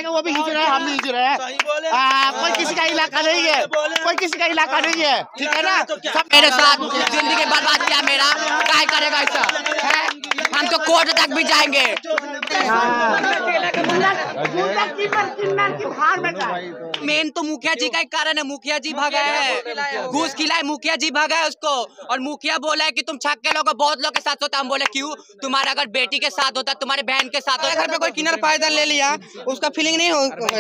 रहेगा वो भी हिच रहे हैं, हम भी हिच रहे हैं। कोई किसी का इलाका नहीं है, कोई किसी का इलाका नहीं है, ठीक है ना। सब मेरे साथ जिंदगी बर्बाद किया मेरा, क्या करेगा ऐसा है? हम तो कोर्ट तक भी जाएंगे। मेन तो मुखिया जी का ही कारण है, मुखिया जी भगा है, घूस खिलाए, मुखिया जी भगा है उसको। और मुखिया बोला है कि तुम छक्के लोग बहुत लोग के साथ होता। हम बोले क्यों? तुम्हारा अगर बेटी के साथ होता, तुम्हारे बहन के साथ होता। घर पे कोई किन्नर फायदा ले लिया, उसका फीलिंग नहीं हो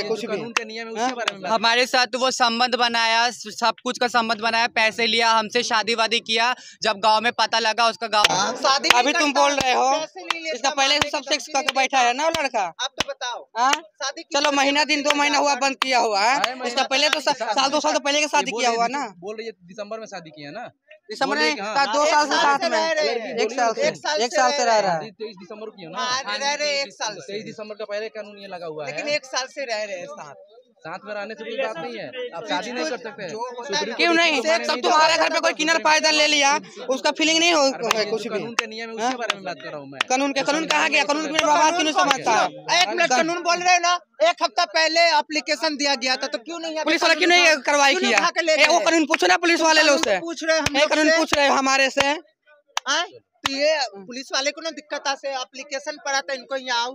कुछ भी। हमारे साथ वो संबंध बनाया, सब कुछ का संबंध बनाया, पैसे लिया, हमसे शादी वादी किया। जब गांव में पता लगा उसका गांव शादी अभी तुम बोल रहे हो, इसका पहले से सब सेक्स करके बैठा है ना वो लड़का। आप तो बताओ चलो महीना दिन 2 महीना हुआ बंद किया हुआ है, इसका पहले तो साल 2 साल तो पहले के शादी किया हुआ ना। बोल रही है दिसंबर में शादी किया ना, दिसंबर में 2 साल से साथ में, 1 साल से रह रहा है। 23 दिसंबर की हो ना, रह रहे 1 साल से। 23 दिसंबर का पहले कानून ये लगा हुआ है, लेकिन 1 साल से रह रहे हैं साथ में रहने से कोई बात नहीं है। आप शादी नहीं कर सकते, क्यों नहीं? सब तुम्हारे घर पे कोई किन्नर फायदा ले लिया, उसका फीलिंग नहीं हो कुछ भी। कानून का नियम है, उसके बारे में बात कर रहा हूँ मैं। कानून कहाँ गया? कानून की बात क्यों नहीं समझता है? 1 मिनट, कानून बोल रहे हो ना। 1 हफ्ता पहले एप्लीकेशन दिया गया था, तो क्यों नहीं पुलिस वाला क्यों नहीं कार्रवाई किया? वो कानून पूछो ना पुलिस वाले लोग से, पूछ रहे हम कानून पूछ रहे हमारे से। तो ये पुलिस वाले को ना दिक्कत से एप्लीकेशन पड़ा था, इनको यहाँ आओ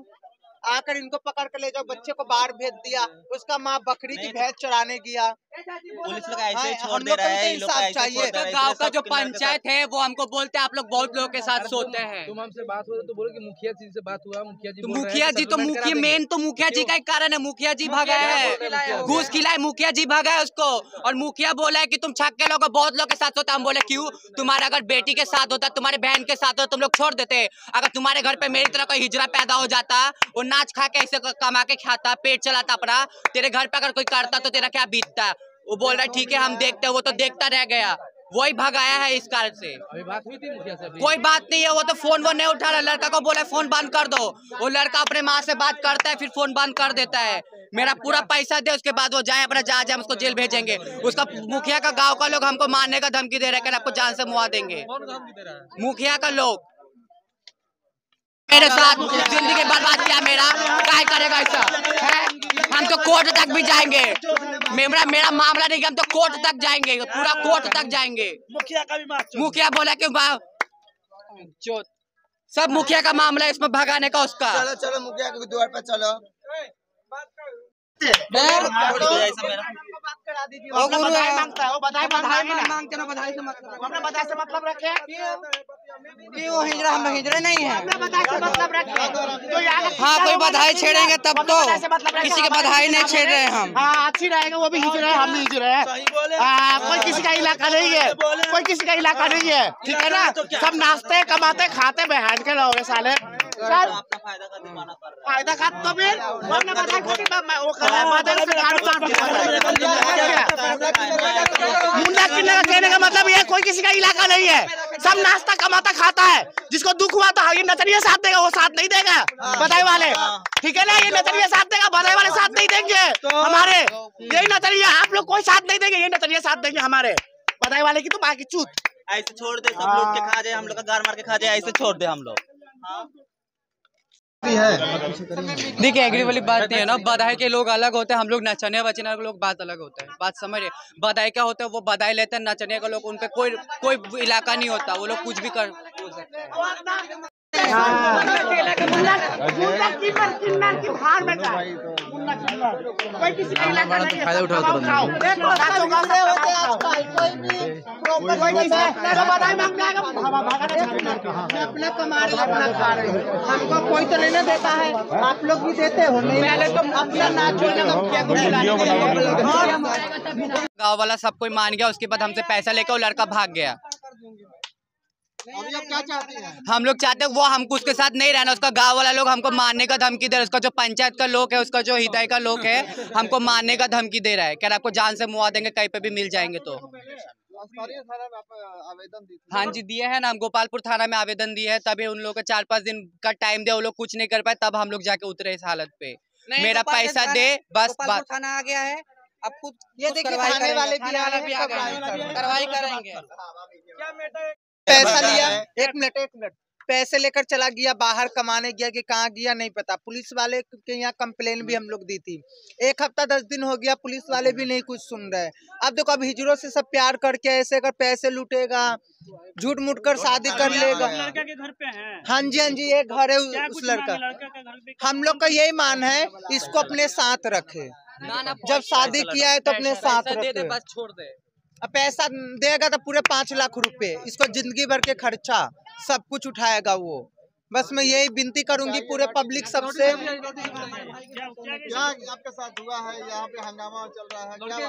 आकर इनको पकड़ कर ले जाओ। बच्चे को बाहर भेज दिया, उसका माँ बकरी की भैंस चराने गया। पुलिस लोग ऐसे छोड़ दे रहा है, चाहिए। गांव का जो पंचायत है वो हमको बोलते हैं आप लोग बहुत लोगों के साथ सोते हैं। तुम हमसे बात हुआ तो बोलो कि मुखिया जी से बात हुआ, मुखिया जी मेन तो मुखिया जी का ही कारण है, मुखिया जी भगा है, घूस खिलाए, मुखिया जी भगा है उसको। और मुखिया बोला है कि तुम छक्के लोग बहुत लोग के साथ होता। हम बोले क्यों? तुम्हारा अगर बेटी के साथ होता, तुम्हारे बहन के साथ होता, तुम लोग छोड़ देते। अगर तुम्हारे घर पे मेरी तरह कोई हिजरा पैदा हो जाता, वो नाच खा के ऐसे कमा के खाता, पेट चलाता अपना, तेरे घर पे अगर कोई करता तो तेरा क्या बीतता? वो बोल रहा है ठीक है हम देखते हैं, वो तो देखता रह गया, वही भगाया है इस कारण से। अभी बात हुई थी मुखिया से? कोई बात नहीं है, वो तो फोन वो नहीं उठा रहा। लड़का को बोला फोन बंद कर दो, वो लड़का अपने माँ से बात करता है, फिर फोन बंद कर देता है। मेरा पूरा पैसा दे, उसके बाद वो जाए अपना जहाँ हम उसको जेल भेजेंगे। उसका मुखिया का गाँव का लोग हमको मारने का धमकी दे रहे हैं, आपको जान से मुआ देंगे। मुखिया का लोग मेरे साथ जिंदगी बर्बाद किया मेरा, क्या करेगा ऐसा है? हम तो कोर्ट तक भी जाएंगे। मेरा मामला नहीं, हम तो कोर्ट तक जाएंगे, पूरा कोर्ट तक जाएंगे। मुखिया का भी मुखिया बोला कि सब मुखिया का मामला है इसमें भगाने का उसका। चलो चलो मुखिया के द्वार पर चलो। बधाई से मतलब रखे, वो हिजरा हम हिजरे नहीं है। मतलब रखे। हाँ कोई बधाई छेड़ेंगे तब तो, किसी के बधाई नहीं छेड़ रहे हम। हाँ अच्छी रहेगा वो भी हिच रहे हैं, हम भी हिच रहे हैं। कोई किसी का इलाका नहीं है, कोई किसी का इलाका नहीं है, ठीक है ना। सब नाचते कमाते खाते बहन के लोग साले फायदा खा तो फिर मुंडा किन्ने का कहने का मतलब ये कोई किसी का इलाका नहीं है। सब नाश्ता कमाता खाता है, जिसको दुख हुआ तो ये नजरिया साथ देगा, वो साथ नहीं देगा बधाई वाले, ठीक है ना। ये नजरिया साथ देगा, बधाई वाले साथ नहीं देंगे हमारे। यही नजरिया, आप लोग कोई साथ नहीं देंगे, ये नजरिया साथ देंगे हमारे बधाई वाले की। तो बाकी चूत ऐसे छोड़ दे, सब लोग के खा जाए, हम लोग का गार मार के खा जाए, ऐसे छोड़ दे हम लोग। देखिए एग्री वाली बात नहीं है ना, बधाई के लोग अलग होते हैं, हम लोग नचने बचने के लोग बात अलग होता है। बात समझिए, बधाई क्या होता है, वो बधाई लेते हैं, नचने का लोग उन पे कोई इलाका नहीं होता, वो लोग कुछ भी कर सकते हैं। फायदा उठाओ अपना कमा रहे अपना खा रहे, हमको कोई तो लेने देता है। आप लोग भी देते हो नहीं? पहले तो अपना नाचो गाँव वाला सब कोई मान गया, उसके बाद हमसे पैसा लेकर वो लड़का भाग गया। अभी आप क्या चाहते हैं? हम लोग चाहते हैं वो हमको उसके साथ नहीं रहना, उसका गांव वाला लोग हमको मारने का धमकी दे रहा है, उसका जो पंचायत का लोग है, उसका जो हिदाय का लोग है, हमको मारने का धमकी दे रहा है, कह रहा आपको जान से मुआ देंगे, कहीं पे भी मिल जाएंगे। तो आवेदन दी? हाँ जी दिए हैं ना, हम गोपालपुर थाना में आवेदन दिए है, तभी उन लोगों को 4-5 दिन का टाइम दिया, वो लोग कुछ नहीं कर पाए, तब हम लोग जाके उतरे इस हालत पे। मेरा पैसा दे बस बात। थाना आ गया है, अब खुद ये देखिए थाने वाले भी आ गए, कार्रवाई करेंगे। पैसा लिया। 1 मिनट पैसे लेकर चला गया, बाहर कमाने गया कि कहाँ गया नहीं पता। पुलिस वाले के यहाँ कंप्लेन भी हम लोग दी थी, 1 हफ्ता 10 दिन हो गया, पुलिस वाले भी नहीं कुछ सुन रहे। अब देखो, अब हिजड़ों से सब प्यार करके ऐसे कर पैसे लूटेगा, झूठ मूठ कर शादी कर लेगा। लड़का के घर पे है? हाँ जी, हाँ जी, ये घर है उस लड़का। लड़का का घर पे हम लोग का यही मान है, इसको अपने साथ रखे, जब शादी किया है तो अपने साथ रखे। बस छोड़ दे। अब पैसा देगा तो पूरे 5 लाख रुपए, इसको जिंदगी भर के खर्चा सब कुछ उठाएगा वो। बस मैं यही विनती करूंगी पूरे पब्लिक सबसे। क्या क्या आपके साथ हुआ है? यहाँ पे हंगामा चल रहा है, क्या?